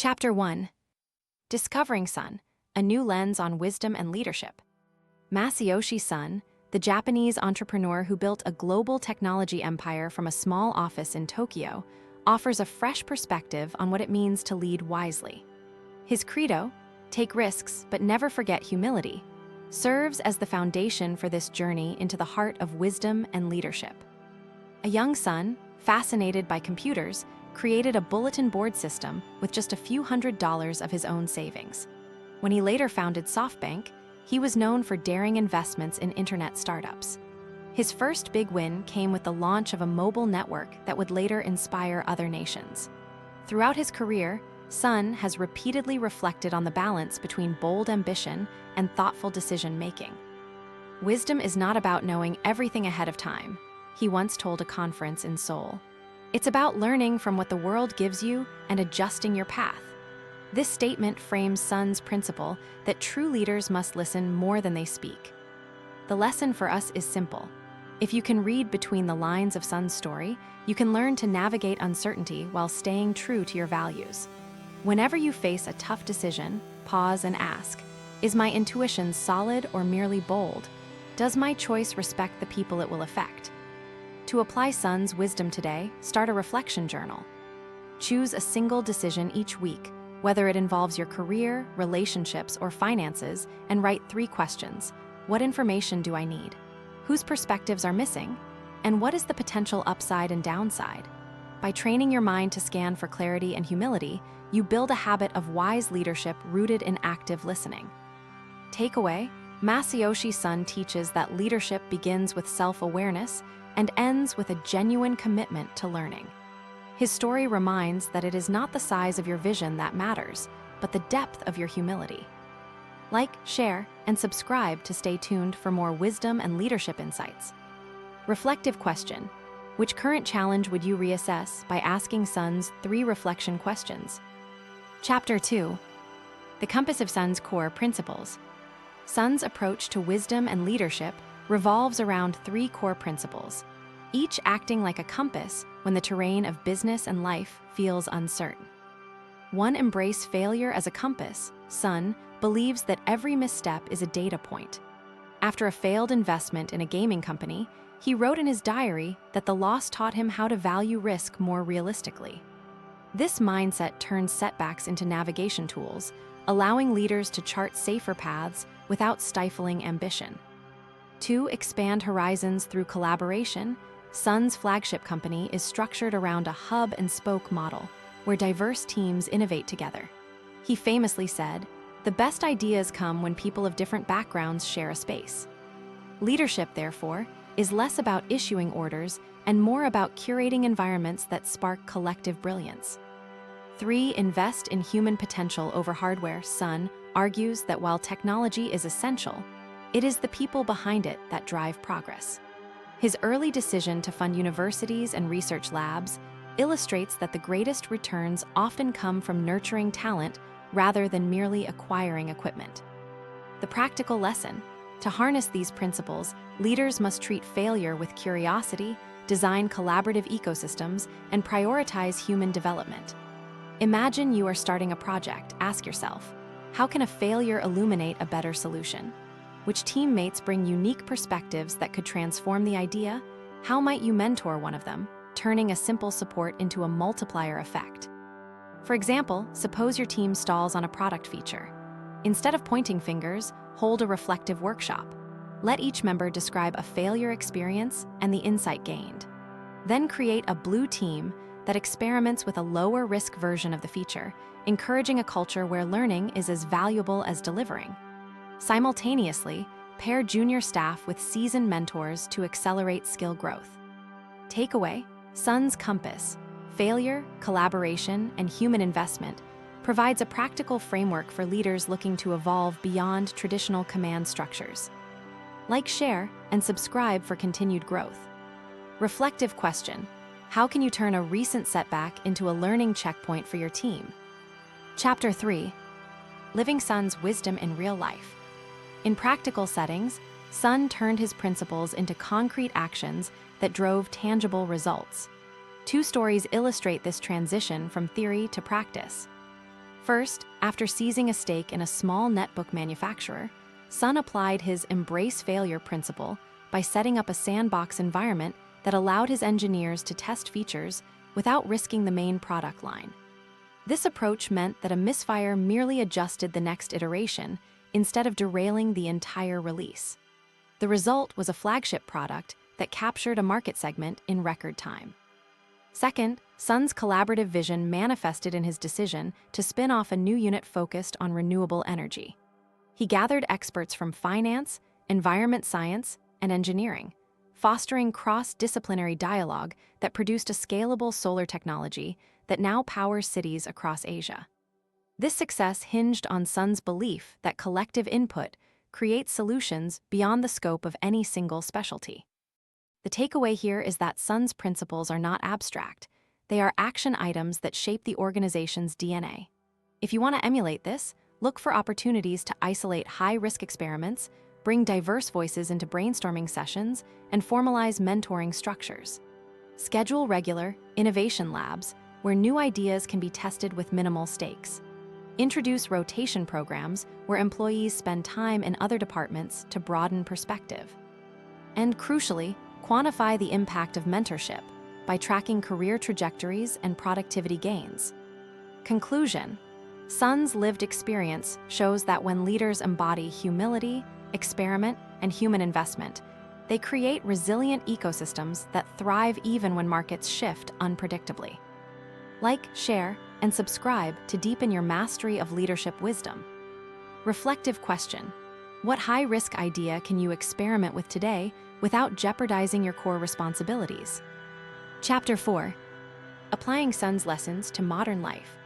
Chapter 1. Discovering Son, a new lens on wisdom and leadership. Masayoshi Son, the Japanese entrepreneur who built a global technology empire from a small office in Tokyo, offers a fresh perspective on what it means to lead wisely. His credo, "Take risks but never forget humility," serves as the foundation for this journey into the heart of wisdom and leadership. A young Son, fascinated by computers, created a bulletin board system with just a few $100s of his own savings. When he later founded SoftBank, he was known for daring investments in internet startups. His first big win came with the launch of a mobile network that would later inspire other nations. Throughout his career, Son has repeatedly reflected on the balance between bold ambition and thoughtful decision-making. "Wisdom is not about knowing everything ahead of time," he once told a conference in Seoul. "It's about learning from what the world gives you and adjusting your path." This statement frames Son's principle that true leaders must listen more than they speak. The lesson for us is simple. If you can read between the lines of Son's story, you can learn to navigate uncertainty while staying true to your values. Whenever you face a tough decision, pause and ask, is my intuition solid or merely bold? Does my choice respect the people it will affect? To apply Son's wisdom today, start a reflection journal. Choose a single decision each week, whether it involves your career, relationships, or finances, and write 3 questions. What information do I need? Whose perspectives are missing? And what is the potential upside and downside? By training your mind to scan for clarity and humility, you build a habit of wise leadership rooted in active listening. Takeaway: Masayoshi Son teaches that leadership begins with self-awareness and ends with a genuine commitment to learning. His story reminds that it is not the size of your vision that matters, but the depth of your humility. Like, share, and subscribe to stay tuned for more wisdom and leadership insights. Reflective question: which current challenge would you reassess by asking Son's 3 reflection questions? Chapter 2. The compass of Son's core principles. Son's approach to wisdom and leadership revolves around 3 core principles, each acting like a compass when the terrain of business and life feels uncertain. 1. Embrace failure as a compass. Son believes that every misstep is a data point. After a failed investment in a gaming company, he wrote in his diary that the loss taught him how to value risk more realistically. This mindset turns setbacks into navigation tools, allowing leaders to chart safer paths without stifling ambition. 2. Expand horizons through collaboration. Son's flagship company is structured around a hub-and-spoke model, where diverse teams innovate together. He famously said, "The best ideas come when people of different backgrounds share a space." Leadership, therefore, is less about issuing orders and more about curating environments that spark collective brilliance. 3. Invest in human potential over hardware. Son argues that while technology is essential, it is the people behind it that drive progress. His early decision to fund universities and research labs illustrates that the greatest returns often come from nurturing talent rather than merely acquiring equipment. The practical lesson: to harness these principles, leaders must treat failure with curiosity, design collaborative ecosystems, and prioritize human development. Imagine you are starting a project. Ask yourself, how can a failure illuminate a better solution? Which teammates bring unique perspectives that could transform the idea? How might you mentor one of them, turning a simple support into a multiplier effect? For example, suppose your team stalls on a product feature. Instead of pointing fingers, hold a reflective workshop. Let each member describe a failure experience and the insight gained. Then create a blue team that experiments with a lower-risk version of the feature, encouraging a culture where learning is as valuable as delivering. Simultaneously, pair junior staff with seasoned mentors to accelerate skill growth. Takeaway: Son's compass, failure, collaboration, and human investment, provides a practical framework for leaders looking to evolve beyond traditional command structures. Like, share, and subscribe for continued growth. Reflective question: how can you turn a recent setback into a learning checkpoint for your team? Chapter 3. Living Son's wisdom in real life. In practical settings, Son turned his principles into concrete actions that drove tangible results. 2 stories illustrate this transition from theory to practice. First, after seizing a stake in a small netbook manufacturer, Son applied his embrace failure principle by setting up a sandbox environment that allowed his engineers to test features without risking the main product line. This approach meant that a misfire merely adjusted the next iteration instead of derailing the entire release. The result was a flagship product that captured a market segment in record time. Second, Son's collaborative vision manifested in his decision to spin off a new unit focused on renewable energy. He gathered experts from finance, environment science, and engineering, fostering cross-disciplinary dialogue that produced a scalable solar technology that now powers cities across Asia. This success hinged on Son's belief that collective input creates solutions beyond the scope of any single specialty. The takeaway here is that Son's principles are not abstract. They are action items that shape the organization's DNA. If you want to emulate this, look for opportunities to isolate high-risk experiments, bring diverse voices into brainstorming sessions, and formalize mentoring structures. Schedule regular innovation labs where new ideas can be tested with minimal stakes. Introduce rotation programs where employees spend time in other departments to broaden perspective. And crucially, quantify the impact of mentorship by tracking career trajectories and productivity gains. Conclusion: Son's lived experience shows that when leaders embody humility, experiment, and human investment, they create resilient ecosystems that thrive even when markets shift unpredictably. Like, share, and subscribe to deepen your mastery of leadership wisdom. Reflective question: what high-risk idea can you experiment with today without jeopardizing your core responsibilities? Chapter 4. Applying Son's lessons to modern life.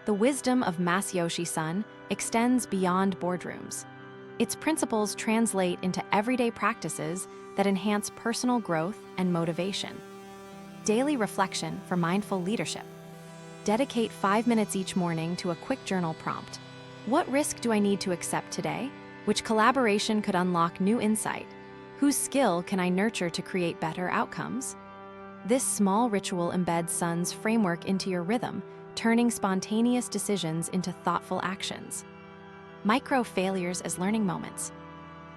The wisdom of Masayoshi Son extends beyond boardrooms. Its principles translate into everyday practices that enhance personal growth and motivation. Daily reflection for mindful leadership. Dedicate 5 minutes each morning to a quick journal prompt. What risk do I need to accept today? Which collaboration could unlock new insight? Whose skill can I nurture to create better outcomes? This small ritual embeds Son's framework into your rhythm, turning spontaneous decisions into thoughtful actions. Micro failures as learning moments.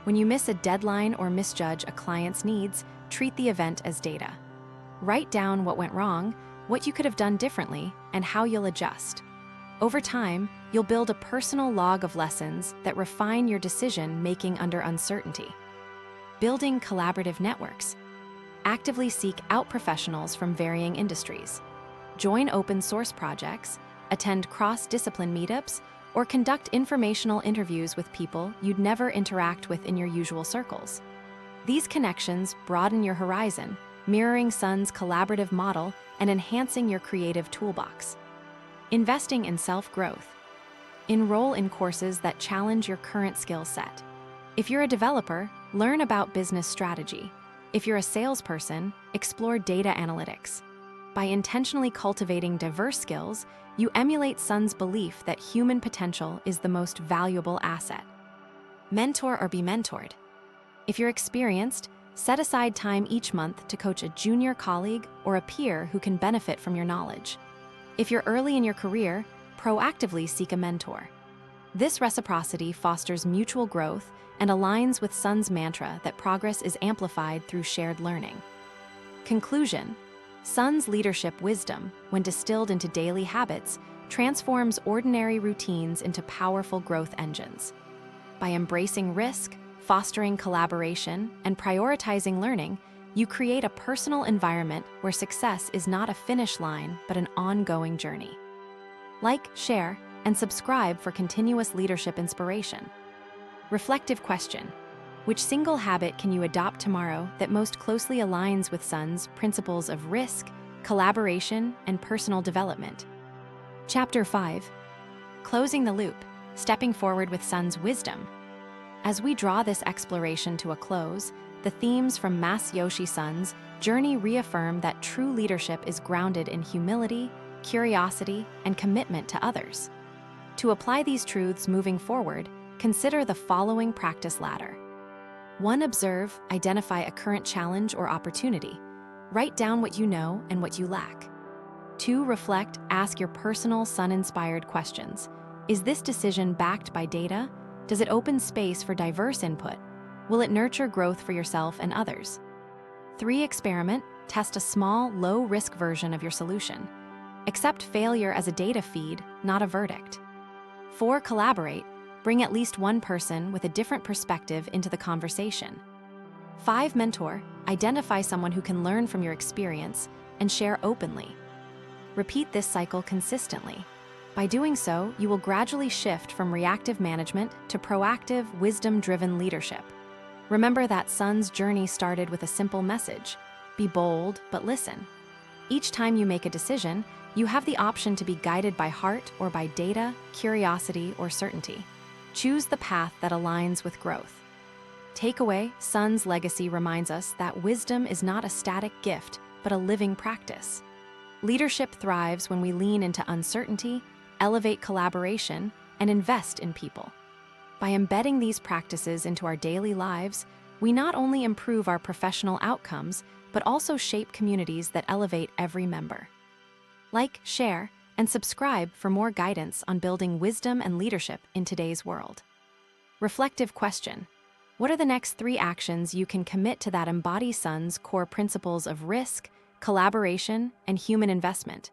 When you miss a deadline or misjudge a client's needs, treat the event as data. Write down what went wrong, what you could have done differently, and how you'll adjust. Over time, you'll build a personal log of lessons that refine your decision-making under uncertainty. Building collaborative networks. Actively seek out professionals from varying industries. Join open-source projects, attend cross-discipline meetups, or conduct informational interviews with people you'd never interact with in your usual circles. These connections broaden your horizon, mirroring Son's collaborative model and enhancing your creative toolbox. Investing in self-growth. Enroll in courses that challenge your current skill set. If you're a developer, learn about business strategy. If you're a salesperson, explore data analytics. By intentionally cultivating diverse skills, you emulate Son's belief that human potential is the most valuable asset. Mentor or be mentored. If you're experienced, set aside time each month to coach a junior colleague or a peer who can benefit from your knowledge. If you're early in your career, proactively seek a mentor. This reciprocity fosters mutual growth and aligns with Son's mantra that progress is amplified through shared learning. Conclusion: Son's leadership wisdom, when distilled into daily habits, transforms ordinary routines into powerful growth engines. By embracing risk, fostering collaboration, and prioritizing learning, you create a personal environment where success is not a finish line but an ongoing journey. Like, share, and subscribe for continuous leadership inspiration. Reflective question: which single habit can you adopt tomorrow that most closely aligns with Son's principles of risk, collaboration, and personal development? Chapter 5. Closing the loop, stepping forward with Son's wisdom. As we draw this exploration to a close, the themes from Masayoshi Son's journey reaffirm that true leadership is grounded in humility, curiosity, and commitment to others. To apply these truths moving forward, consider the following practice ladder. 1. Observe, identify a current challenge or opportunity. Write down what you know and what you lack. 2. Reflect, ask your personal Sun-inspired questions. Is this decision backed by data? Does it open space for diverse input? Will it nurture growth for yourself and others? 3. Experiment, test a small, low-risk version of your solution. Accept failure as a data feed, not a verdict. 4. Collaborate, bring at least one person with a different perspective into the conversation. 5. Mentor, identify someone who can learn from your experience and share openly. Repeat this cycle consistently. By doing so, you will gradually shift from reactive management to proactive, wisdom-driven leadership. Remember that Sun's journey started with a simple message: be bold, but listen. Each time you make a decision, you have the option to be guided by heart or by data, curiosity, or certainty. Choose the path that aligns with growth. Takeaway: Sun's legacy reminds us that wisdom is not a static gift, but a living practice. Leadership thrives when we lean into uncertainty, elevate collaboration, and invest in people. By embedding these practices into our daily lives, we not only improve our professional outcomes, but also shape communities that elevate every member. Like, share, and subscribe for more guidance on building wisdom and leadership in today's world. Reflective question: what are the next 3 actions you can commit to that embody Sun's core principles of risk, collaboration, and human investment?